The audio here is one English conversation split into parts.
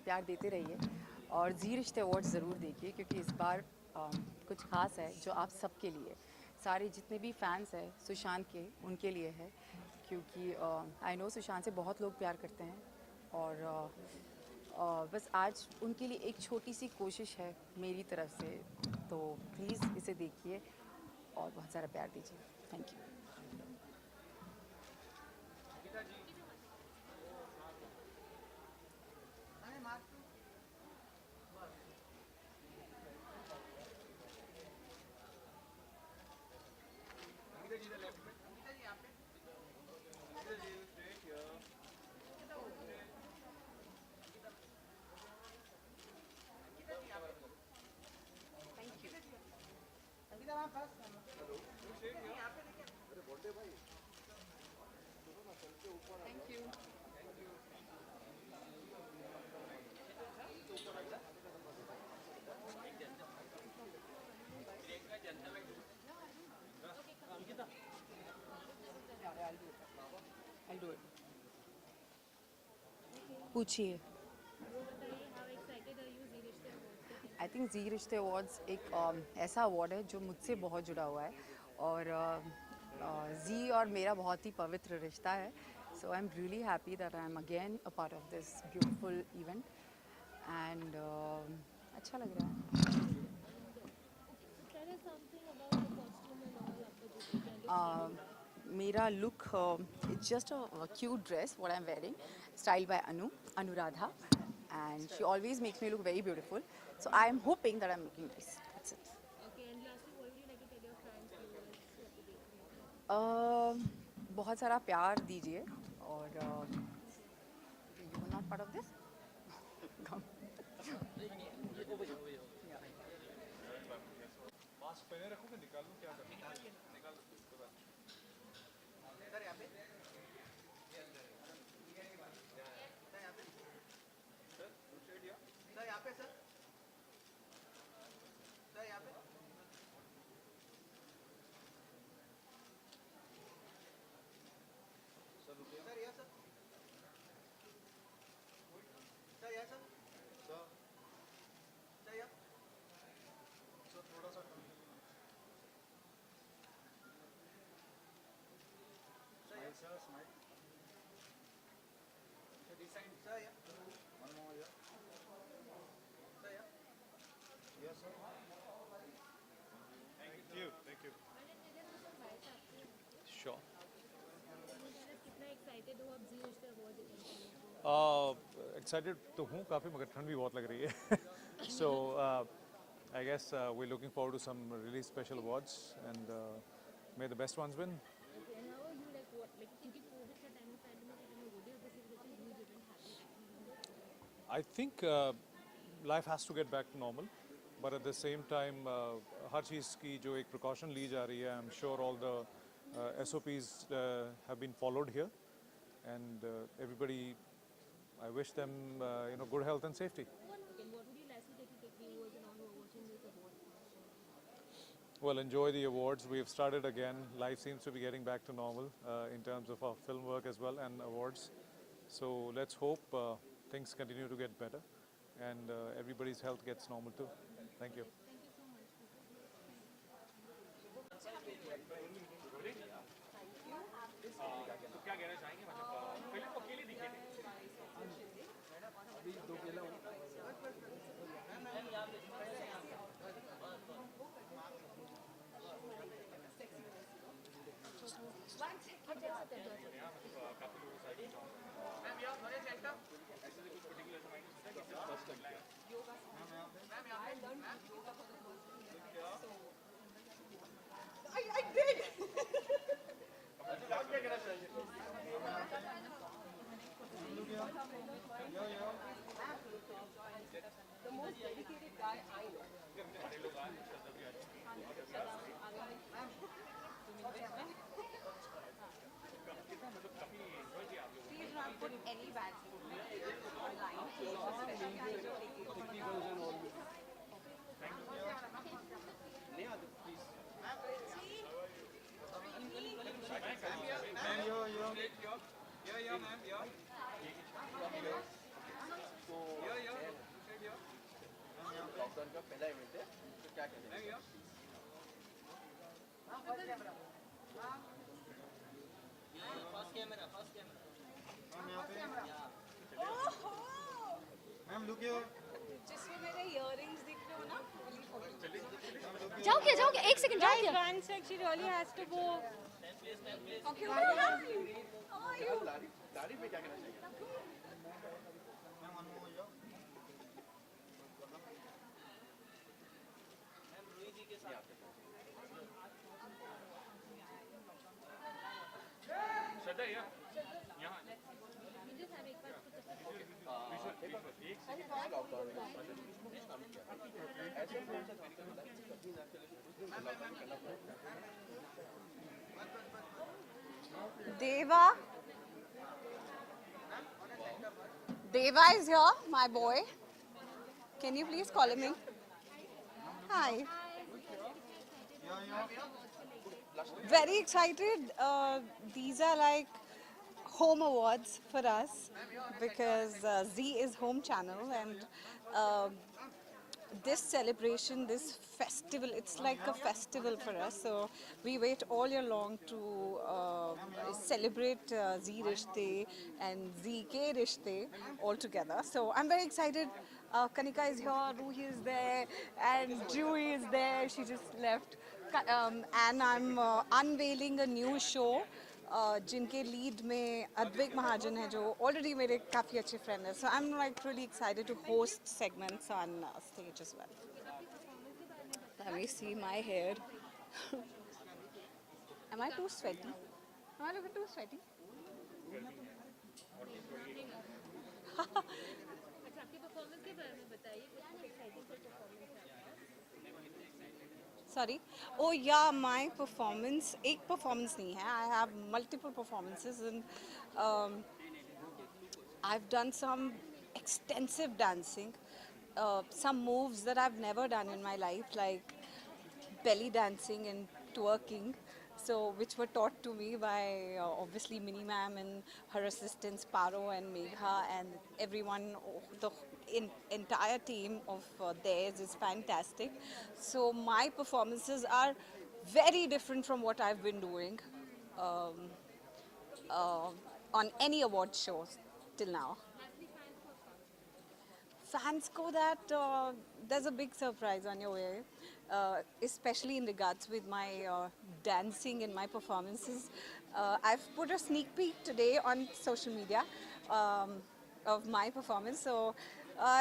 प्यार देते रहिए और जी रिश्ते अवार्ड्स ज़रूर देखिए क्योंकि इस बार कुछ ख़ास है जो आप सबके लिए, सारे जितने भी फैंस हैं सुशांत के, उनके लिए है क्योंकि आई नो सुशांत से बहुत लोग प्यार करते हैं और बस आज उनके लिए एक छोटी सी कोशिश है मेरी तरफ से, तो प्लीज़ इसे देखिए और बहुत सारा प्यार दीजिए। Thank you. I'll do it. पूछिए। आई थिंक जी रिश्ते अवार्ड्स एक ऐसा अवार्ड है जो मुझसे बहुत जुड़ा हुआ है और जी और मेरा बहुत ही पवित्र रिश्ता है, so I am really happy that I am again a part of this beautiful event and अच्छा लग रहा है। मेरा look it's just a cute dress what I am wearing, style by Anuradha, and she always makes me look very beautiful, so I am hoping that I'm looking nice. That's it. बहुत सारा प्यार दीजिए और you were not part of this? Come. Mask पहने रखोगे, निकाल लो, क्या करना है? निकाल लो। Sir, smile. Sir, this side. Sir, yeah. One more, yeah. Sir, yeah. Yes, sir. Thank you. Thank you. Sure. Excited तो हूँ काफ़ी, मगर ठंड भी बहुत लग रही है. So I guess we're looking forward to some really special awards and may the best ones win. I think life has to get back to normal, but at the same time, हर चीज़ की जो एक precaution ली जा रही है, I'm sure all the SOPs have been followed here, and everybody, I wish them good health and safety. Well, enjoy the awards. We have started again. Life seems to be getting back to normal in terms of our film work as well and awards. So let's hope things continue to get better and everybody's health gets normal too. Thank you. I did. The most dedicated guy I know. Please do not put any bad things online. Yeah, ma'am. Yeah. Ma'am look here जिसमें मेरे earrings दिख रहे हो ना वही photo. जाओ क्या जाओ क्या, एक सेकंड जाओ क्या। One sec, she really has to go. Okay, how are you? Ma'am one हो जाओ Deva. Deva is here, my boy. Can you please call him in? Hi. Very excited. These are like home awards for us because Z is home channel and this celebration, this festival, it's like a festival for us. So we wait all year long to celebrate Z Rishte and ZK Rishte all together. So I'm very excited. Kanika is here, Ruhi is there, and Juhi is there. She just left. And I'm unveiling a new show. जिनके lead में अद्वैक महाजन है जो already मेरे काफ़ी अच्छे friend हैं. So I'm like really excited to host segments on stage as well. Let me see my hair. Am I too sweaty? Am I looking too sweaty? अच्छा आपकी परफॉर्मेंस के बारे में बताइए, कुछ एक्साइटिंग परफॉर्मेंस है आपका? Sorry. Oh yeah, my performance. एक performance नहीं है. I have multiple performances and I've done some extensive dancing. Some moves that I've never done in my life, like belly dancing and twerking. So, which were taught to me by obviously Minnie Ma'am and her assistants Paro and Megha and everyone. The entire team of theirs is fantastic. So my performances are very different from what I've been doing um, on any award shows till now. Fans go that there's a big surprise on your way, especially in regards with my dancing and my performances. I've put a sneak peek today on social media of my performance. So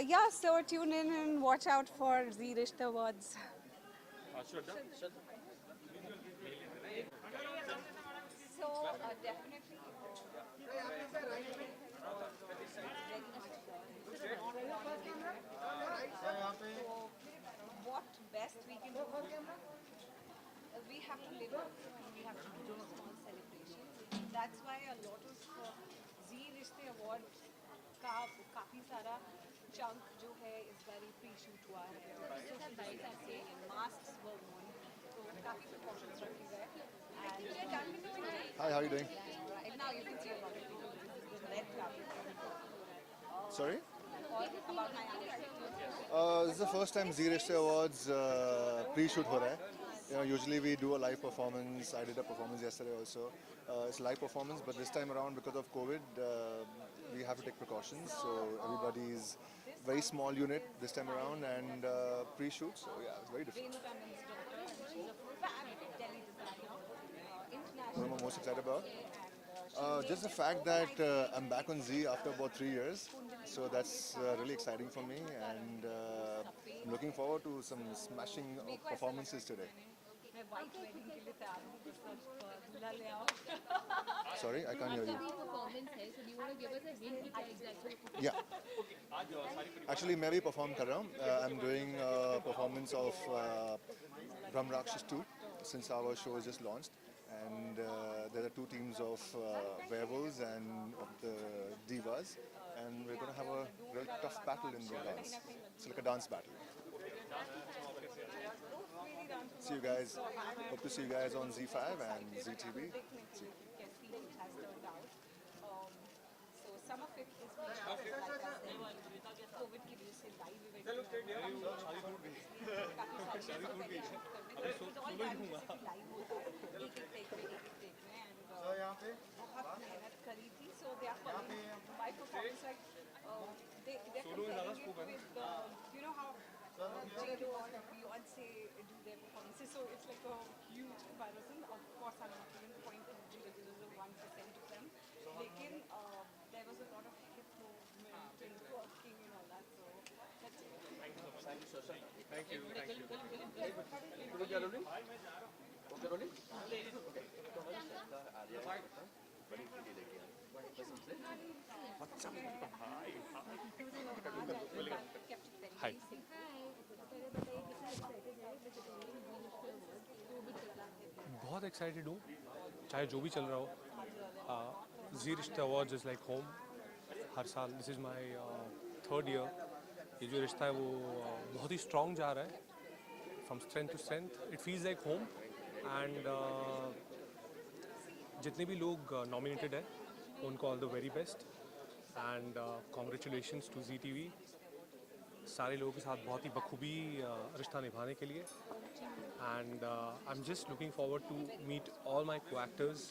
yeah, so tune in and watch out for Z Rishta Awards. So definitely. What best we can do? We have to live up and we have to do small celebrations. That's why a lot of Z Rishte Award का काफी सारा chunk जो है is very pre-shoot हुआ है. Masks were worn. So काफी precautions रखे गए. Hi, how are you doing? Right now you can see a lot of people. This is the red carpet. Sorry? All about my acting. This is the first time Z Rishte Awards pre-shoot ho raha hai. You know, usually we do a live performance. I did a performance yesterday also. It's a live performance, but this time around because of COVID, we have to take precautions. So everybody's very small unit this time around and pre-shoot. So yeah, it's very different. Renu Tandon's daughter, and she's a fab Delhi designer, What international. I'm most excited about? Just the fact that I'm back on Z after about 3 years. So that's really exciting for me and I'm looking forward to some smashing of performances today. मैं white wedding के लिए तैयार हूँ. बस अब दूल्हा ले आओ. Sorry, I can't hear you. Performance है, so do you want to give us a hint कि क्या exactly? Yeah. Actually, मैं भी perform कर रहा हूँ. I'm doing a performance of Brahm Rakshas 2 since our show is just launched. And there are two teams of werewolves and of the divas. And we're going to have a real tough battle in the dance. It's like a dance battle. See you guys. Hope to see you guys on Z5 and ZTV. See you. Can see it has turned out. So some of it is being shot like us. COVID की वजह से live event. Sir यहाँ पे बहुत मेहनत करी थी, so they are calling my performance like they're comparing it with you know how J.Lo or Beyonce do their performances, so it's like a huge comparison. Of course, I'm not even pointing to the 1% of them. लेकिन there was a lot of hip movement and twerking and all that, so that's it. हाय पहले बताइए कितना excited है vegetarian we'll award जो भी चल रहा है बहुत एक्साइटेड हूँ, चाहे जो भी चल रहा हो। जी रिश्ता अवार्ड्स इज़ लाइक होम। हर साल this is my third year. ये जो रिश्ता है वो बहुत ही स्ट्रॉन्ग जा रहा है, from strength to strength. It feels like home. And जितने भी लोग नॉमिनेटेड है उनको all the very best and congratulations to G T V, सारे लोगों के साथ बहुत ही बखूबी रिश्ता निभाने के लिए। And I'm just looking forward to meet all my co-actors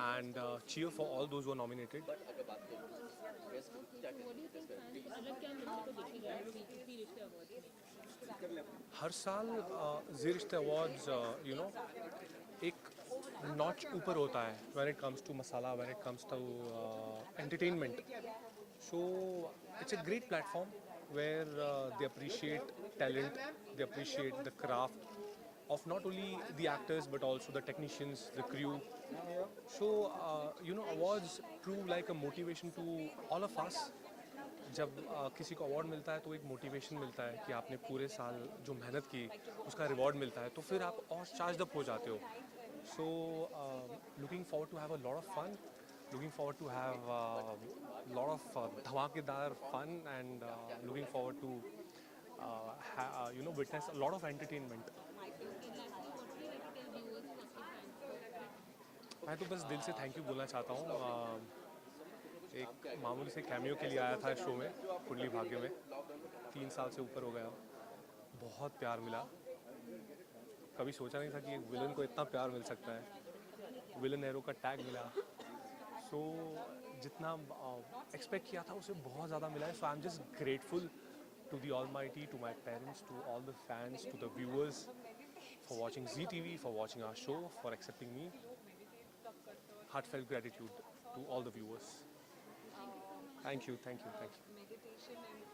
and cheer for all those who are nominated. अलग क्या मिलने को देखेगा वी रिश्ते अवार्ड हर साल जी रिश्ते अवार्ड्स एक नॉच ऊपर होता है when it comes to masala, when it comes to entertainment. So it's a great platform where they appreciate talent, they appreciate the craft of not only the actors but also the technicians, the crew. So awards prove like a motivation to all of us. जब किसी को award मिलता है तो एक motivation मिलता है कि आपने पूरे साल जो मेहनत की उसका रिवॉर्ड मिलता है, तो फिर आप और चार्ज अप हो जाते हो। So looking forward to have a lot of fun, looking forward to have a lot of धमाकेदार fun and looking forward to witness a lot of entertainment. मैं तो बस दिल से थैंक यू बोलना चाहता हूँ। एक मामूली से कैमियो के लिए आया था शो में, कुंडली भाग्य में। 3 साल से ऊपर हो गया, बहुत प्यार मिला। कभी सोचा नहीं था कि एक विलन को इतना प्यार मिल सकता है। विलन एरो का टैग मिला, सो जितना एक्सपेक्ट किया था उसे बहुत ज़्यादा मिला है। So I am just grateful to the almighty, to my parents, to all the fans, to the viewers for watching ZTV, for watching our show, for accepting me. Heartfelt gratitude to all the viewers. Thank you, thank you, thank you. Meditation and